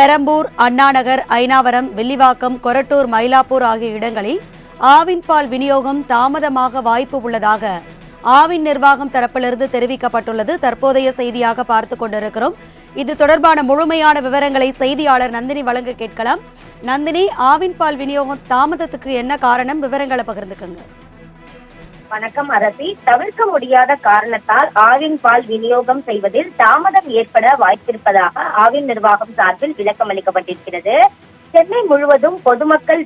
பெரம்பூர், அண்ணாநகர், அயனாவரம், வில்லிவாக்கம், கொரட்டூர், மயிலாப்பூர் ஆகிய இடங்களில் ஆவின் பால் விநியோகம் தாமதமாக வாய்ப்பு உள்ளதாக ஆவின் நிர்வாகம் தரப்பிலிருந்து தெரிவிக்கப்பட்டுள்ளது. தற்போதைய செய்தியாக பார்த்துக் கொண்டிருக்கிறோம். இது தொடர்பான முழுமையான விவரங்களை செய்தியாளர் நந்தினி வழங்க கேட்கலாம். நந்தினி, ஆவின் பால் விநியோகம் தாமதத்துக்கு என்ன காரணம்? விவரங்களை பகிர்ந்துக்கங்க. வணக்கம் அரசி. தவிர்க்க முடியாத காரணத்தால் ஆவின் பால் விநியோகம் செய்வதில் தாமதம் ஏற்பட வாய்ப்பிருப்பதாக ஆவின் நிர்வாகம் சார்பில் விளக்கம் அளிக்கப்பட்டிருக்கிறது. சென்னை முழுவதும் பொதுமக்கள்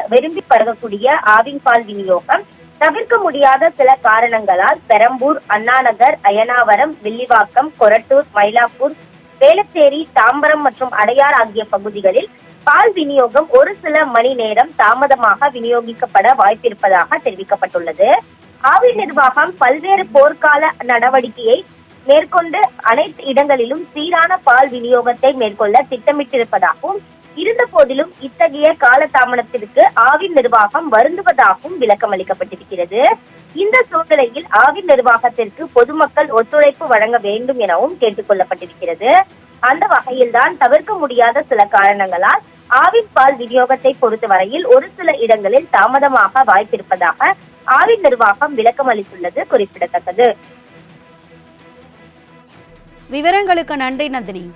விரும்பி பருகக்கூடிய ஆவின் பால் விநியோகம் தவிர்க்க முடியாத சில காரணங்களால் பெரம்பூர், அண்ணாநகர், அயனாவரம், வில்லிவாக்கம், கொரட்டூர், மயிலாப்பூர், வேளச்சேரி, தாம்பரம் மற்றும் அடையார் ஆகிய பகுதிகளில் பால் விநியோகம் ஒரு சில மணி நேரம் தாமதமாக விநியோகிக்கப்பட வாய்ப்பிருப்பதாக தெரிவிக்கப்பட்டுள்ளது. ஆவின் நிர்வாகம் பல்வேறு போர்க்கால நடவடிக்கையை மேற்கொண்டு அனைத்து இடங்களிலும் சீரான பால் விநியோகத்தை மேற்கொள்ள திட்டமிட்டிருப்பதாகவும், இருந்த போதிலும் இத்தகைய கால தாமதத்திற்கு ஆவின் நிர்வாகம் வருந்துவதாகவும் விளக்கம் அளிக்கப்பட்டிருக்கிறது. இந்த சூழ்நிலையில் ஆவின் நிர்வாகத்திற்கு பொதுமக்கள் ஒத்துழைப்பு வழங்க வேண்டும் எனவும் கேட்டுக் கொள்ளப்பட்டிருக்கிறது. அந்த வகையில்தான் தவிர்க்க முடியாத சில காரணங்களால் ஆவின் பால் விநியோகத்தை பொறுத்தவரையில் ஒரு சில இடங்களில் தாமதமாக வாய்ப்பிருப்பதாக ஆவின் நிர்வாகம் விளக்கம் அளித்துள்ளது குறிப்பிடத்தக்கது. விவரங்களுக்கு நன்றி நந்தினி.